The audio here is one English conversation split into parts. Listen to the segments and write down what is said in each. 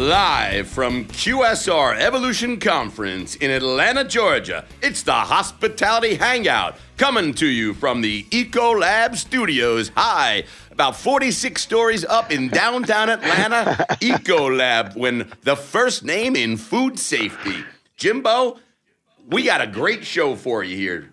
Live from QSR Evolution Conference in Atlanta, Georgia, it's the Hospitality Hangout, coming to you from the Ecolab Studios. High, about 46 stories up in downtown Atlanta. Ecolab, when the first name in food safety. Jimbo, we got a great show for you here.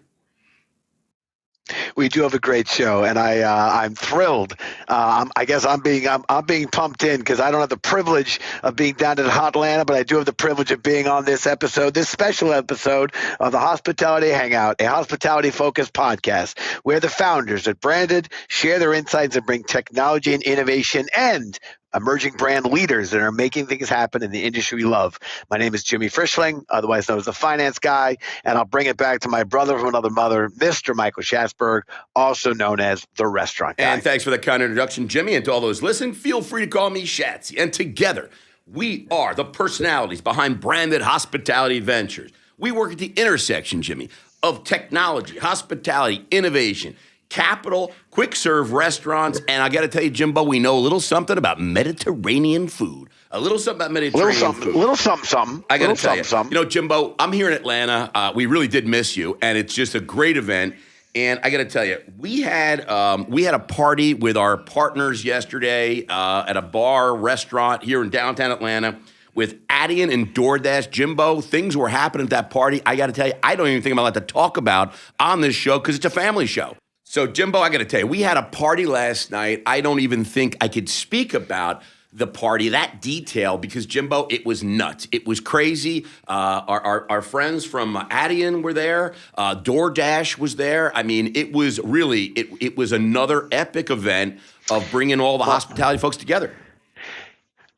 We do have a great show, and I'm thrilled. I guess I'm being pumped in because I don't have the privilege of being down in hot Atlanta, but I do have the privilege of being on this episode, this special episode of the Hospitality Hangout, a hospitality-focused podcast where the founders at Branded share their insights and bring technology and innovation and emerging brand leaders that are making things happen in the industry we love. My name is Jimmy Frischling, otherwise known as the finance guy, and I'll bring it back to my brother from another mother, Mr. Michael Schatzberg, also known as the restaurant guy. And thanks for that kind introduction, Jimmy. And to all those listening, feel free to call me Shatsy. And together, we are the personalities behind Branded Hospitality Ventures. We work at the intersection, Jimmy, of technology, hospitality, innovation, capital, quick serve restaurants, and I got to tell you, Jimbo, we know a little something about Mediterranean food. A little something about Mediterranean food. A little something. I got to tell you, you know, Jimbo, I'm here in Atlanta. We really did miss you, and it's just a great event. And I got to tell you, we had a party with our partners yesterday at a bar restaurant here in downtown Atlanta with Adyen and DoorDash. Jimbo, things were happening at that party. I got to tell you, I don't even think I'm allowed to talk about on this show because it's a family show. So, Jimbo, I got to tell you, we had a party last night. I don't even think I could speak about the party, that detail, because, Jimbo, it was nuts. It was crazy. Our friends from Adyen were there. DoorDash was there. I mean, it was really, it was another epic event of bringing all the hospitality folks together.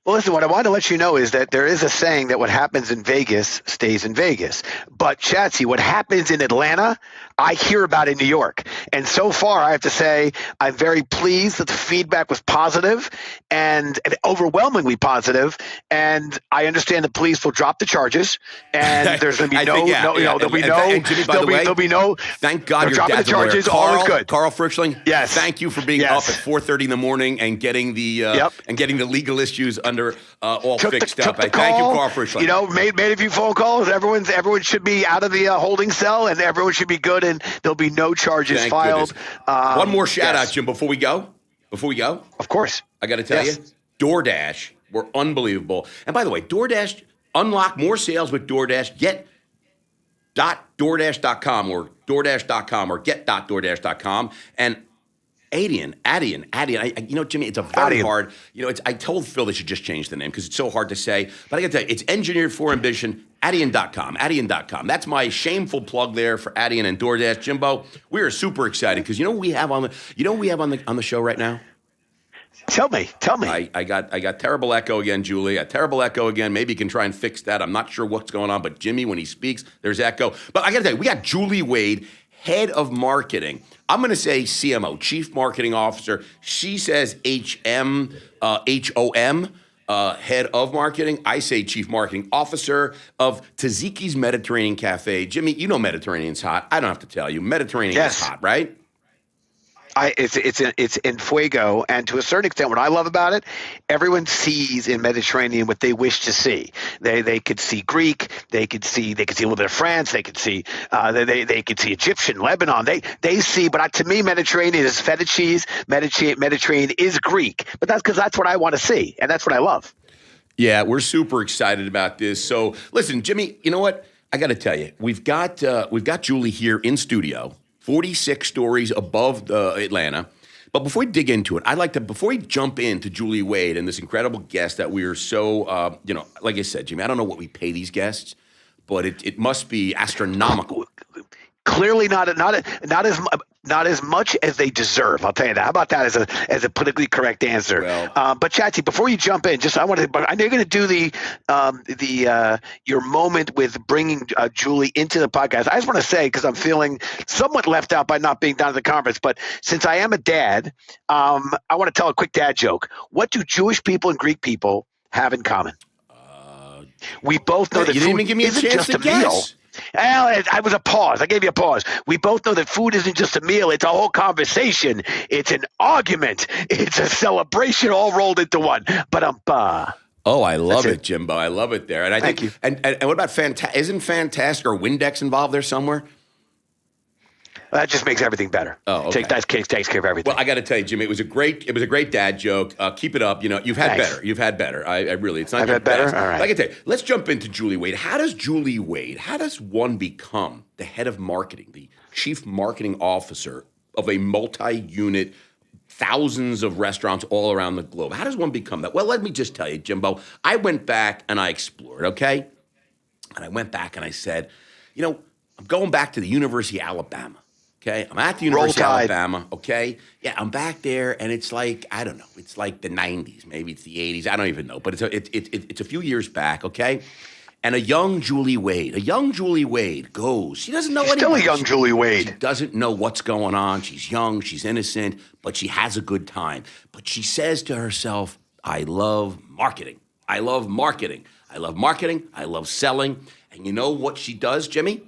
Well, listen, what I want to let you know is that there is a saying that what happens in Vegas stays in Vegas. But, Chatsy, what happens in Atlanta, I hear about in New York. And so far, I have to say, I'm very pleased that the feedback was positive and overwhelmingly positive. And I understand the police will drop the charges. And there's going to be there'll be no. Thank God you're dropping the charges. All is good. Carl Frischling. Yes. Thank you for being up at 4:30 in the morning and getting the legal issues all fixed up. Thank you, Carl Frischling. You know, made a few phone calls. Everyone should be out of the holding cell, and everyone should be good, and there'll be no charges filed. One more shout out, Jim, before we go. Of course. I got to tell you, DoorDash were unbelievable. And by the way, DoorDash, unlock more sales with DoorDash. Get.DoorDash.com or DoorDash.com or get.DoorDash.com. And Adyen. You know, Jimmy, it's a very hard. You know, I told Phil they should just change the name because it's so hard to say. But I got to tell you, it's engineered for ambition. Adyen.com. That's my shameful plug there for Adyen and DoorDash. Jimbo, we are super excited because you know what we have on the show right now. Tell me. I got terrible echo again, Julie. A terrible echo again. Maybe you can try and fix that. I'm not sure what's going on, but Jimmy, when he speaks, there's echo. But I got to tell you, we got Julie Wade, head of marketing. I'm going to say CMO, Chief Marketing Officer. She says HOM, head of marketing. I say Chief Marketing Officer of Taziki's Mediterranean Café. Jimmy, you know Mediterranean's hot. I don't have to tell you. Mediterranean is hot, right? It's in fuego, and to a certain extent, what I love about it, everyone sees in Mediterranean what they wish to see. They could see Greek, they could see a little bit of France, they could see they could see Egyptian, Lebanon. They see, but to me, Mediterranean is feta cheese. Mediterranean is Greek, but that's because that's what I want to see, and that's what I love. Yeah, we're super excited about this. So listen, Jimmy, you know what? I got to tell you, we've got Julie here in studio. 46 stories above Atlanta. But before we dig into it, before we jump into Julie Wade and this incredible guest that we are so, like I said, Jimmy, I don't know what we pay these guests, but it must be astronomical. Clearly not as much as they deserve. I'll tell you that. How about that as a politically correct answer? Well, but Chatsy, before you jump in, I know you're going to do your moment with bringing Julie into the podcast. I just want to say, because I'm feeling somewhat left out by not being down at the conference, but since I am a dad, I want to tell a quick dad joke. What do Jewish people and Greek people have in common? We both know that you didn't even give me a chance to guess. Meal. Well, I was a pause. I gave you a pause. We both know that food isn't just a meal. It's a whole conversation. It's an argument. It's a celebration all rolled into one. But Oh, I love That's it, Jimbo. I love it there. And I Thank think, you. and what about isn't Fantastic or Windex involved there somewhere? That just makes everything better. Oh, okay. Takes care of everything. Well, I got to tell you, Jimmy, it was a great dad joke. Keep it up. You know, you've had Thanks. better. You've had better. I really, it's not I've your had better? best. All right. Like I tell you, let's jump into Julie Wade. How does one become the head of marketing, the chief marketing officer of a multi-unit, thousands of restaurants all around the globe? How does one become that? Well, let me just tell you, Jimbo, I went back and I explored, okay? And I went back and I said, I'm going back to the University of Alabama. Okay, I'm at the University of Alabama. Okay, yeah, I'm back there, and it's like I don't know. It's like the '90s, maybe it's the '80s. I don't even know, but it's a few years back. Okay, and a young Julie Wade goes. She doesn't know anything. Still a young Julie She Wade. doesn't know what's going on. She's young. She's innocent, but she has a good time. But she says to herself, "I love marketing. I love marketing. I love marketing. I love selling." And you know what she does, Jimmy?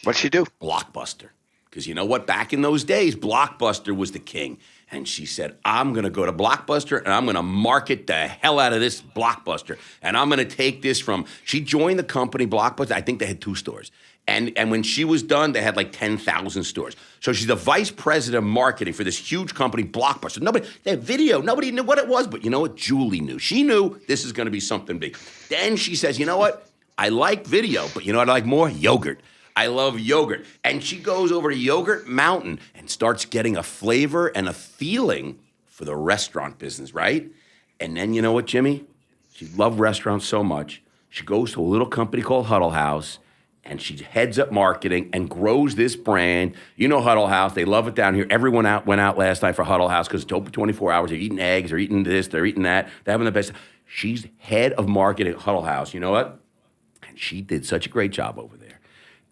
What'd she do? Blockbuster. Because you know what? Back in those days, Blockbuster was the king. And she said, I'm going to go to Blockbuster and I'm going to market the hell out of this Blockbuster. And I'm going to take this from, she joined the company Blockbuster. I think they had 2 stores. And when she was done, they had like 10,000 stores. So she's the vice president of marketing for this huge company, Blockbuster. They had video. Nobody knew what it was. But you know what? Julie knew. She knew this is going to be something big. Then she says, you know what? I like video, but you know what I like more? Yogurt. I love yogurt. And she goes over to Yogurt Mountain and starts getting a flavor and a feeling for the restaurant business, right? And then you know what, Jimmy? She loved restaurants so much. She goes to a little company called Huddle House, and she heads up marketing and grows this brand. You know Huddle House. They love it down here. Everyone went out last night for Huddle House because it's open 24 hours. They're eating eggs. They're eating this. They're eating that. They're having the best. She's head of marketing at Huddle House. You know what? And she did such a great job over there.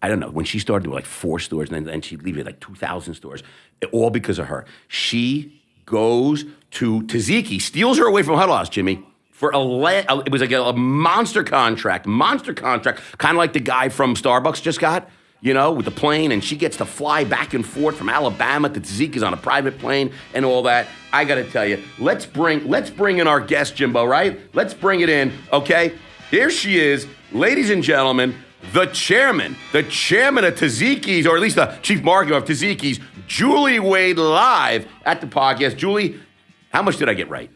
I don't know, when she started with like 4 stores and then she'd leave it like 2,000 stores, all because of her. She goes to Taziki, steals her away from Huddle House, Jimmy, for it was like a monster contract, kind of like the guy from Starbucks just got, with the plane, and she gets to fly back and forth from Alabama to Taziki's on a private plane and all that. I got to tell you, let's bring in our guest, Jimbo, right? Let's bring it in, okay? Here she is, ladies and gentlemen, the chairman of Taziki's, or at least the chief marketer of Taziki's, Julie Wade, live at the podcast. Julie, how much did I get right?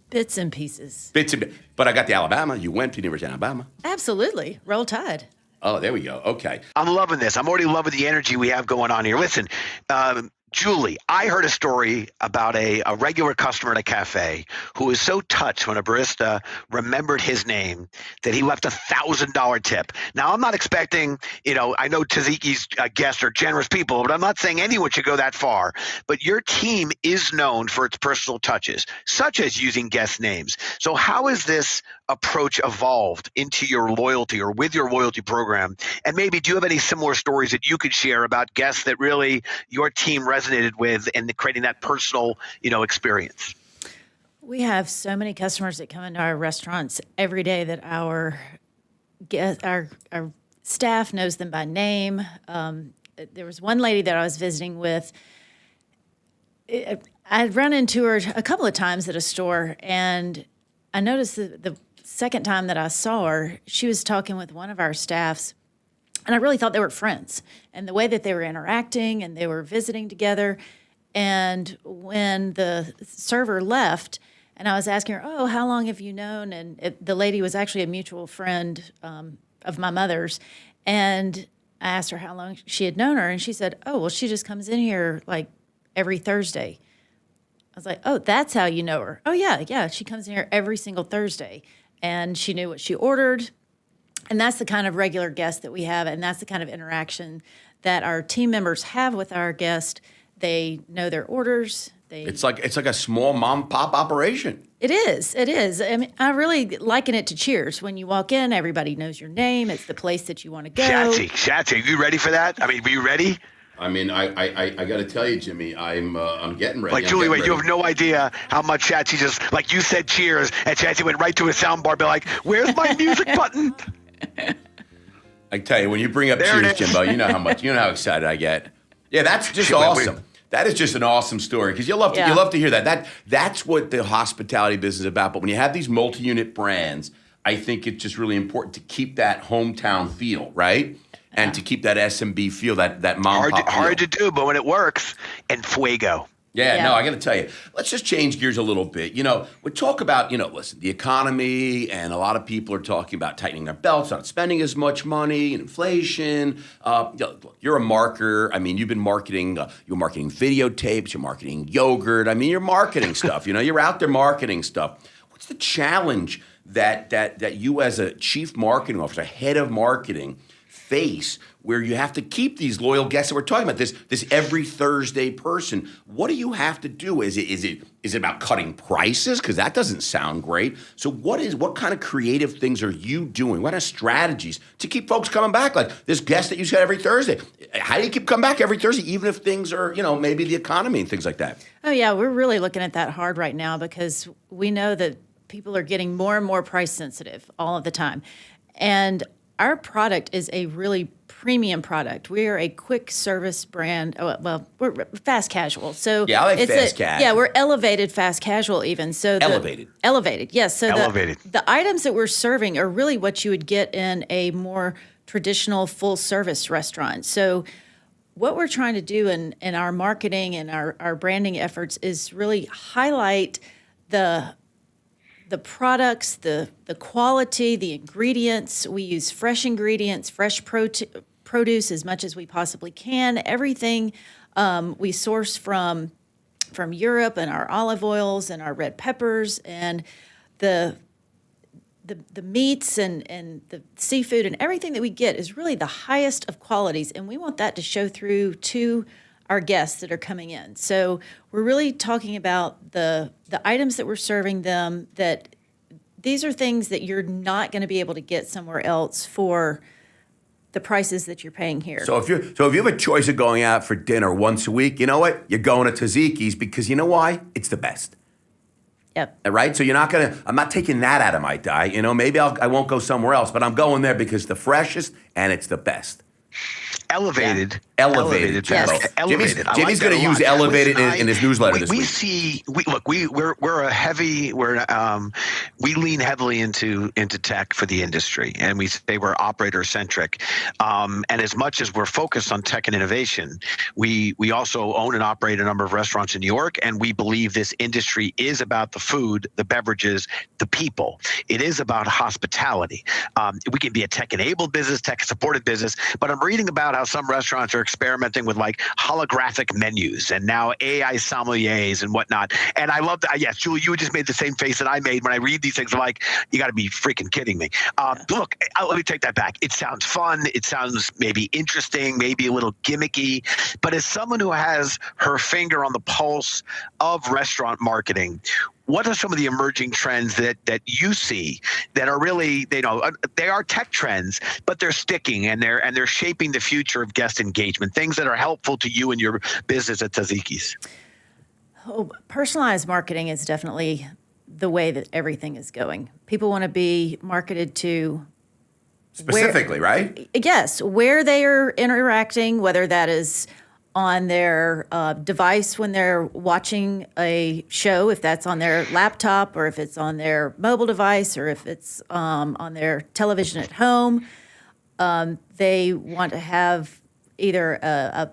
Bits and pieces. But I got the Alabama. You went to the University of Alabama. Absolutely. Roll Tide. Oh, there we go. Okay. I'm loving this. I'm already loving the energy we have going on here. Listen, Julie, I heard a story about a regular customer at a cafe who was so touched when a barista remembered his name that he left $1,000 tip. Now, I'm not expecting, I know Taziki's guests are generous people, but I'm not saying anyone should go that far. But your team is known for its personal touches, such as using guest names. So how has this approach evolved into your loyalty or with your loyalty program? And maybe do you have any similar stories that you could share about guests that really your team resonated with and creating that personal, experience? We have so many customers that come into our restaurants every day that our staff knows them by name. There was one lady that I was visiting with. I'd run into her a couple of times at a store, and I noticed the second time that I saw her, she was talking with one of our staffs, and I really thought they were friends. And the way that they were interacting and they were visiting together. And when the server left, and I was asking her, oh, how long have you known? And the lady was actually a mutual friend of my mother's. And I asked her how long she had known her, and she said, oh, well, she just comes in here like every Thursday. I was like, oh, that's how you know her. Oh, yeah, she comes in here every single Thursday. And she knew what she ordered. And that's the kind of regular guest that we have, and that's the kind of interaction that our team members have with our guests. They know their orders. It's like a small mom and pop operation. It is. I mean, I really liken it to Cheers. When you walk in, everybody knows your name. It's the place that you want to go. Shatsy, are you ready for that? I mean, were you ready? I mean, I got to tell you, Jimmy, I'm getting ready. Like, Julie, wait, you have no idea how much Shatsy just, like you said, Cheers, and Shatsy went right to his soundbar, be like, where's my music button? I tell you, when you bring up Cheers, Jimbo, you know how excited I get. Yeah, that's just awesome. That is just an awesome story because you love to hear that. That's what the hospitality business is about. But when you have these multi-unit brands, I think it's just really important to keep that hometown feel, right? And to keep that SMB feel, that mom pop feel. Hard to do, but when it works, and fuego. Yeah, no, I got to tell you, let's just change gears a little bit. We talk about, listen, the economy, and a lot of people are talking about tightening their belts, not spending as much money, and inflation. Look, you're a marketer. I mean, you've been marketing, you're marketing videotapes, you're marketing yogurt. I mean, you're marketing stuff. You're out there marketing stuff. What's the challenge that you as a chief marketing officer, head of marketing, face where you have to keep these loyal guests that we're talking about, this every Thursday person? What do you have to do? Is it about cutting prices? Because that doesn't sound great. So what kind of creative things are you doing? What are strategies to keep folks coming back? Like this guest that you said every Thursday. How do you keep coming back every Thursday, even if things are, maybe the economy and things like that? Oh yeah, we're really looking at that hard right now because we know that people are getting more and more price sensitive all of the time. And our product is a really premium product. We are a quick service brand. Well, we're fast casual. So yeah, I like fast casual. Yeah, we're elevated fast casual even. So elevated. Yes. So the items that we're serving are really what you would get in a more traditional full service restaurant. So what we're trying to do in our marketing and our branding efforts is really highlight the products, the quality, the ingredients. We use fresh ingredients, fresh produce as much as we possibly can. Everything we source from Europe, and our olive oils and our red peppers and the meats and the seafood and everything that we get is really the highest of qualities, and we want that to show through to our guests that are coming in. So we're really talking about the items that we're serving them, that these are things that you're not going to be able to get somewhere else for the prices that you're paying here. So if you have a choice of going out for dinner once a week, you know what? You're going to Taziki's because you know why? It's the best. Yep. Right? So I'm not taking that out of my diet. Maybe I won't go somewhere else, but I'm going there because it's the freshest and it's the best. Elevated. Jimbo. Yes. Elevated. Jimmy's going to use elevated in his newsletter this week. We lean heavily into tech for the industry, and we say we're operator centric. And as much as we're focused on tech and innovation, we also own and operate a number of restaurants in New York, and we believe this industry is about the food, the beverages, the people. It is about hospitality. We can be a tech-enabled business, tech-supported business, but I'm reading about how some restaurants are experimenting with like holographic menus and now AI sommeliers and whatnot. And I love that. Yes, Julie, you just made the same face that I made when I read these things. I'm like, you got to be freaking kidding me. Look, let me take that back. It sounds fun. It sounds maybe interesting, maybe a little gimmicky. But as someone who has her finger on the pulse of restaurant marketing, what are some of the emerging trends that you see that are really, they are tech trends, but they're sticking and they're shaping the future of guest engagement, things that are helpful to you and your business at Taziki's? Oh, personalized marketing is definitely the way that everything is going. People want to be marketed to specifically, right? Yes, where they are interacting, whether that is on their device when they're watching a show, if that's on their laptop or if it's on their mobile device or if it's on their television at home. They want to have either a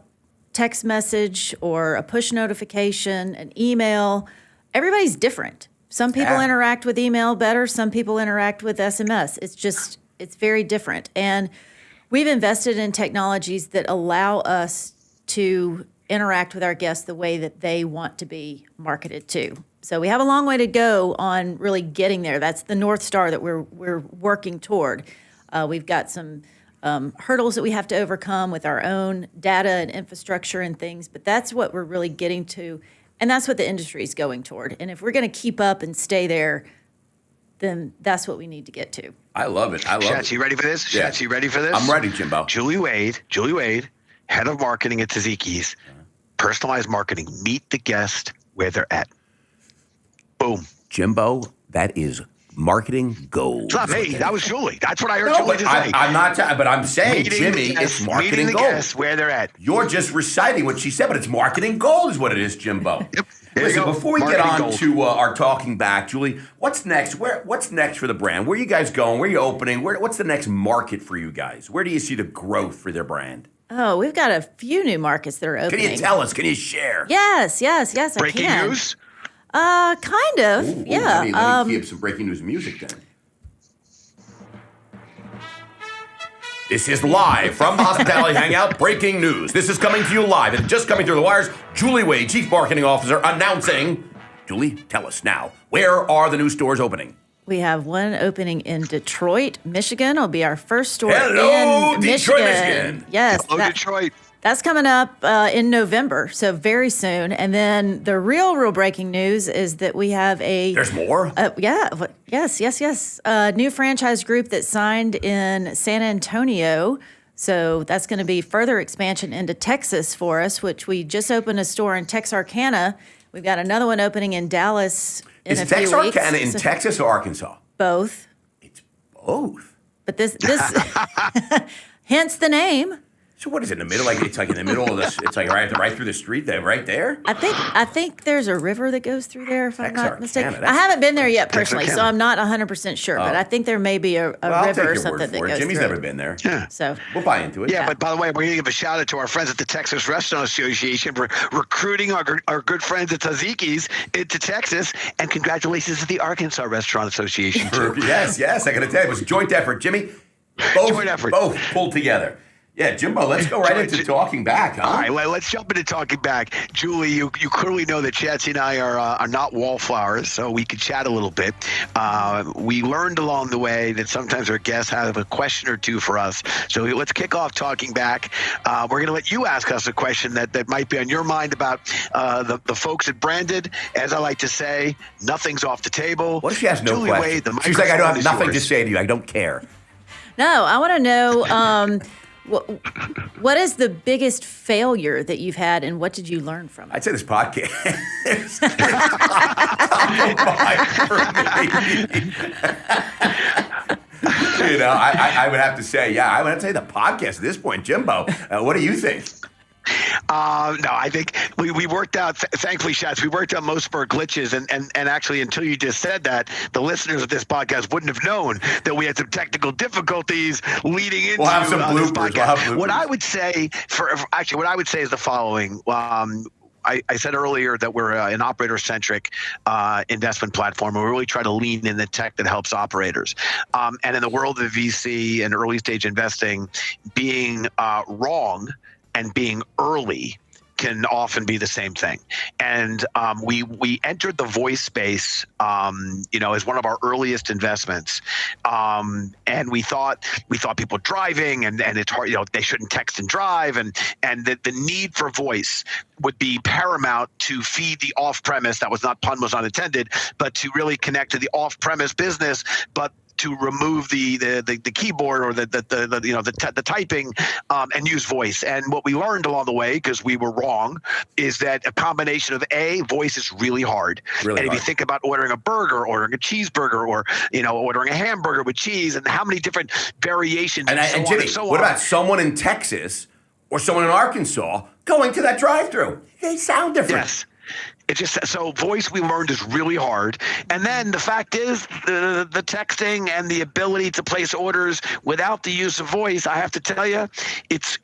text message or a push notification, an email. Everybody's different. Some people interact with email better. Some people interact with SMS. It's very different. And we've invested in technologies that allow us to interact with our guests the way that they want to be marketed to. So we have a long way to go on really getting there. That's the North Star that we're working toward. We've got some hurdles that we have to overcome with our own data and infrastructure and things, but that's what we're really getting to, and that's what the industry is going toward. And if we're going to keep up and stay there, then that's what we need to get to. I love it. Schatz, you ready for this? Yeah. Schatz, you ready for this? I'm ready, Jimbo. Julie Wade, head of marketing at Taziki's. Personalized marketing. Meet the guest where they're at. Boom. Jimbo, that is marketing gold. It's not me. That was Julie. That's what I heard No, Julie but just say. I'm not. But I'm saying, Meeting Jimmy, the guests, it's marketing meeting the gold. guests where they're at. You're just reciting what she said, but it's marketing gold, is what it is, Jimbo. Yep. There you Listen, go. before we Marketing get on gold. to our talking back, Julie, what's next? What's next for the brand? Where are you guys going? Where are you opening? What's the next market for you guys? Where do you see the growth for their brand? Oh, we've got a few new markets that are Can opening. you tell us? Can you share? Yes, I Breaking can. news? Kind of, Ooh, yeah. let me keep some breaking news music then. This is live from the Hospitality Hangout. Breaking news. This is coming to you live. And just coming through the wires, Julie Wade, Chief Marketing Officer, announcing. Julie, tell us now. Where are the new stores opening? We have one opening in Detroit, Michigan. It'll be our first store Hello, in Detroit, Michigan. Yes, Hello, Detroit. that's coming up in November, so very soon. And then the real breaking news is that we have a There's more? yes. A new franchise group that signed in San Antonio. So that's going to be further expansion into Texas for us, which we just opened a store in Texarkana. We've got another one opening in Dallas in Is a few weeks. Texarkana in Texas or Arkansas? Both. It's both. But this hence the name. So what is it in the middle? Like it's like in the middle of this. It's like right through the street there, right there. I think there's a river that goes through there, if I'm not Texarkana, mistaken. that's- I haven't been there yet personally, so Texarkana. I'm not 100% sure. But I think there may be a I'll river take or your something word that for goes it. Jimmy's through. never been there. Yeah. So We'll buy into it. Yeah, but by the way, we're going to give a shout out to our friends at the Texas Restaurant Association for recruiting our good friends at Taziki's into Texas, and congratulations to the Arkansas Restaurant Association too. Yes. I got to tell you, it was a joint effort, Jimmy. Both pulled together. Yeah, Jimbo, let's go right into talking back, huh? All right, let's jump into talking back. Julie, you clearly know that Chatsy and I are not wallflowers, so we could chat a little bit. We learned along the way that sometimes our guests have a question or two for us. So let's kick off talking back. We're going to let you ask us a question that might be on your mind about the folks at Branded. As I like to say, nothing's off the table. What if she has no Julie question? Wade, the She's like, I don't microphone have is nothing yours. to say to you. I don't care. no, I want to know what is the biggest failure that you've had, and what did you learn from it? I'd say this podcast is top of mind for me. I would have to say, I would have to say the podcast at this point. Jimbo, what do you think? No, I think we worked out, thankfully, Schatz, we worked out most of our glitches. And actually, until you just said that, the listeners of this podcast wouldn't have known that we had some technical difficulties leading into We'll have some this bloopers. podcast. We'll have bloopers. What I would say is the following. I said earlier that we're an operator-centric investment platform, and we really try to lean in the tech that helps operators. And in the world of VC and early-stage investing, being wrong and being early can often be the same thing. And we entered the voice space, as one of our earliest investments. And we thought people driving and it's hard, they shouldn't text and drive, and the need for voice would be paramount to feed the off-premise. That was not, pun was not intended, but to really connect to the off-premise business, but to remove the keyboard or the typing and use voice. And what we learned along the way, because we were wrong, is that a combination of voice is really hard. If you think about ordering a burger, ordering a cheeseburger, or ordering a hamburger with cheese, and how many different variations And Jimmy, what about someone in Texas or someone in Arkansas going to that drive-thru? They sound different. Yes. It's just so voice we learned is really hard. And then the fact is the texting and the ability to place orders without the use of voice, I have to tell you, it's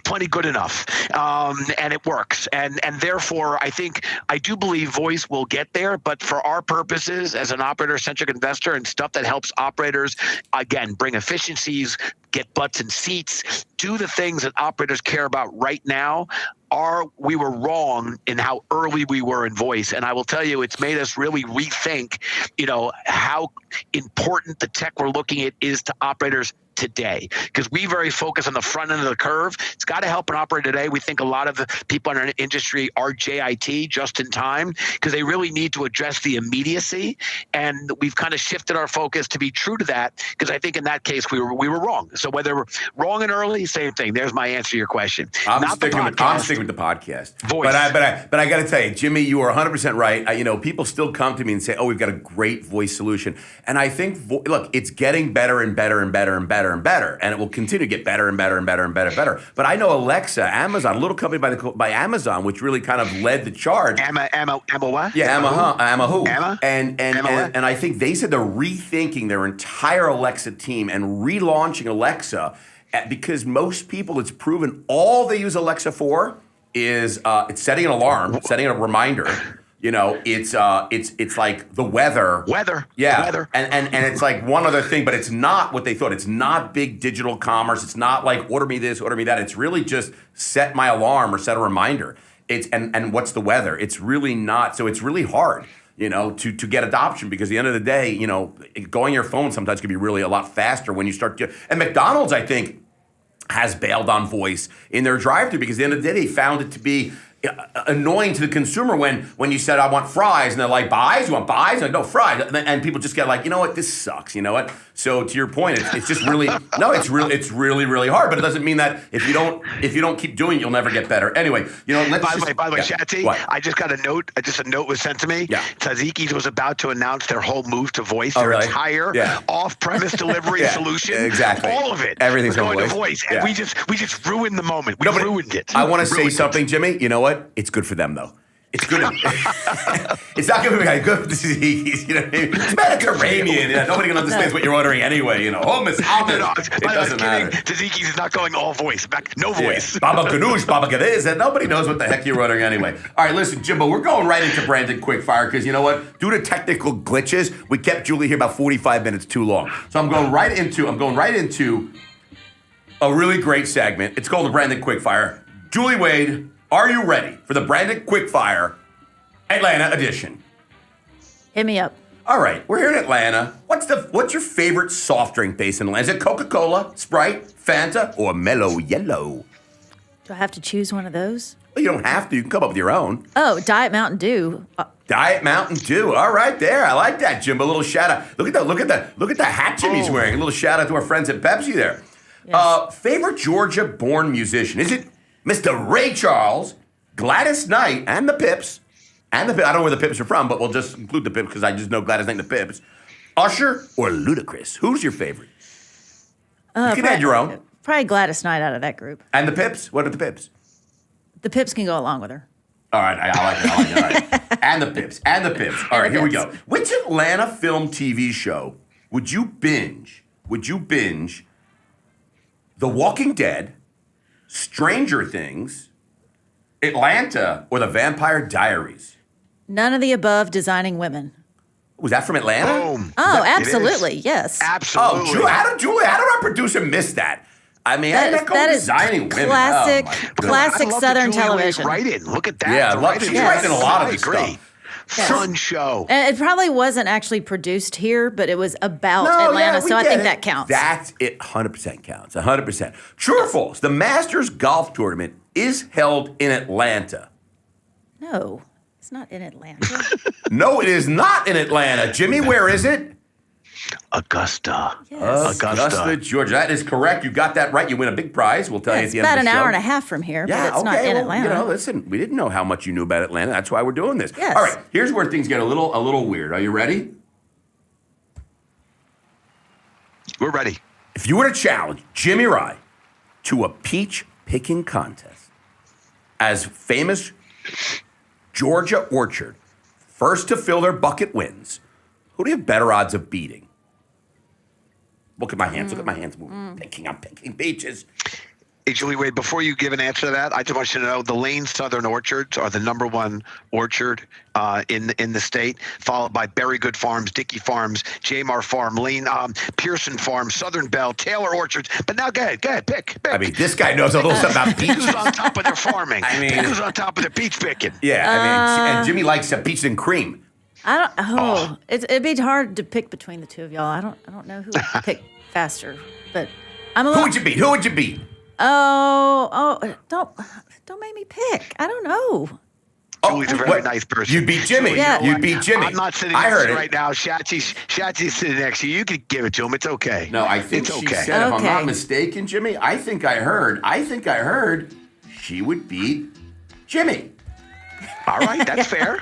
plenty good enough. And it works. And therefore, I do believe voice will get there. But for our purposes as an operator-centric investor and stuff that helps operators, again, bring efficiencies, get butts in seats, do the things that operators care about right now, we were wrong in how early we were in voice. And I will tell you, it's made us really rethink, how important the tech we're looking at is to operators today, because we very focus on the front end of the curve. It's got to help an operator today. We think a lot of the people in our industry are JIT, just in time, because they really need to address the immediacy. And we've kind of shifted our focus to be true to that, because I think in that case we were wrong. So whether we're wrong and early, same thing. There's my answer to your question. I'm sticking with the podcast. Voice. But I got to tell you, Jimmy, you are 100% right. People still come to me and say, "Oh, we've got a great voice solution," and I think, look, it's getting better and better and better and better and better, and it will continue to get better and better and better and better and better. But I know Alexa, Amazon, a little company by Amazon, which really kind of led the charge. Emma what? Yeah, Emma who? Emma? And I think they said they're rethinking their entire Alexa team and relaunching Alexa because most people, it's proven all they use Alexa for is it's setting an alarm, setting a reminder. It's like the weather. Yeah. Weather. And it's like one other thing, but it's not what they thought. It's not big digital commerce. It's not like order me this, order me that. It's really just set my alarm or set a reminder. And what's the weather? It's really not. So it's really hard, to get adoption, because at the end of the day, going your phone sometimes can be really a lot faster when you start to. And McDonald's, I think, has bailed on voice in their drive-thru because at the end of the day, they found it to be annoying to the consumer when you said, "I want fries," and they're like, "Buys? You want buys?" Like, "No, fries." And people just get like, "You know what? This sucks." You know what? So to your point, it's just really it's really hard. But it doesn't mean that if you don't keep doing it, you'll never get better. Anyway, let's. By the way, Shatsy, I just got a note. Just a note was sent to me. Yeah. Taziki's was about to announce their whole move to voice, Oh, their really? entire off-premise delivery solution. Exactly. All of it. Everything's going on to voice, and we just ruined the moment. We ruined it. I want to say something, Jimmy. You know what? It's good for them, though. It's good. It's not going to be good for disease. It's Mediterranean. Nobody can understand what you're ordering anyway. Hummus. It doesn't matter. Taziki's is not going all voice. No voice. Baba ganoush, Baba ganoush, and nobody knows what the heck you're ordering anyway. All right, listen, Jimbo, we're going right into branded quickfire because you know what? Due to technical glitches, we kept Julie here about 45 minutes too long. So I'm going right into a really great segment. It's called the branded quickfire. Julie Wade, are you ready for the branded quickfire Atlanta edition? Hit me up. All right, we're here in Atlanta. What's your favorite soft drink based in Atlanta? Is it Coca-Cola, Sprite, Fanta, or Mellow Yellow? Do I have to choose one of those? Well, you don't have to. You can come up with your own. Oh, Diet Mountain Dew. Diet Mountain Dew. All right, there. I like that, Jim. A little shout out. Look at the hat Jimmy's wearing. A little shout out to our friends at Pepsi there. Yes. Favorite Georgia-born musician? Is it Mr. Ray Charles, Gladys Knight, and the Pips? I don't know where the Pips are from, but we'll just include the Pips because I just know Gladys Knight and the Pips. Usher or Ludacris? Who's your favorite? You can add your own. Probably Gladys Knight out of that group. And the Pips? What are the Pips? The Pips can go along with her. All right, I like it. All right. And the Pips. All right, here we go. Which Atlanta film TV show would you binge? The Walking Dead, Stranger Things, Atlanta, or The Vampire Diaries? None of the above. Designing Women. Was that from Atlanta? Boom. Oh, absolutely. Yes. Absolutely. Oh, how did our producer miss that? I mean, that is Designing Women. classic, classic I love Southern that Julie television. Wade writing. Look at that. Yeah, she's writing a lot of this stuff. Fun show. And it probably wasn't actually produced here, but it was about Atlanta, so I think that counts. That's it. 100% counts. 100%. True or false? The Masters Golf Tournament is held in Atlanta. No, it's not in Atlanta. No, it is not in Atlanta. Jimmy, where is it? Augusta. Yes. Augusta, Georgia. That is correct. You got that right. You win a big prize. We'll tell you at the end of the show. It's about an hour and a half from here, but it's not in Atlanta. Listen, we didn't know how much you knew about Atlanta. That's why we're doing this. Yes. All right, here's where things get a little weird. Are you ready? We're ready. If you were to challenge Jimmy Rye to a peach picking contest as famous Georgia orchard, first to fill their bucket wins, who do you have better odds of beating? Look at my hands. Look at my hands moving. I'm picking peaches. Hey, Julie Wade, before you give an answer to that, I just want you to know the Lane Southern Orchards are the #1 orchard in the state, followed by Berry Good Farms, Dickey Farms, Jamar Farm, Lane, Pearson Farm, Southern Bell, Taylor Orchards. But now go ahead, pick. I mean, this guy knows a little something about peach. Who's on top of their farming? Who's on top of their peach picking? Yeah, and Jimmy likes peaches and cream. It'd be hard to pick between the two of y'all. I don't know who would pick faster, but Who would you beat? Who would you beat? Don't make me pick. I don't know. Julie's a very nice person. You beat Jimmy. Yeah. You beat Jimmy. I'm not sitting next to you right now. Shachi's sitting next to you. You could give it to him. It's okay. No, I think it's she okay. said, if I'm not Okay. mistaken, Jimmy, I think I heard she would beat Jimmy. All right, that's fair.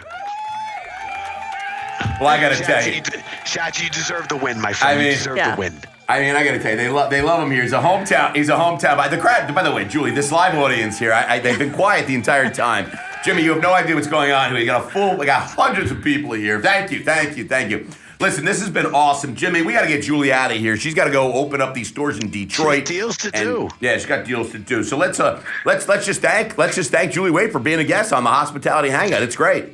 Well, I got to tell you. Shachi, you deserve the win, my friend. I mean, you deserve the win. I mean, I got to tell you, they love him here. He's a hometown. The crowd. By the way, Julie, this live audience here, they've been quiet the entire time. Jimmy, you have no idea what's going on here. We got hundreds of people here. Thank you. Listen, this has been awesome, Jimmy. We got to get Julie out of here. She's got to go open up these stores in Detroit. Deals to do. Yeah, she's got deals to do. So let's just thank Julie Wade for being a guest on the Hospitality Hangout. It's great.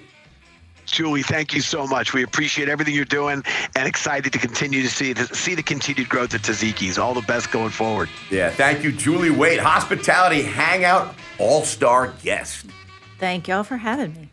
Julie, thank you so much. We appreciate everything you're doing and excited to continue to see the continued growth of Taziki's. All the best going forward. Yeah, thank you, Julie Wade, Hospitality Hangout All-Star guest. Thank y'all for having me.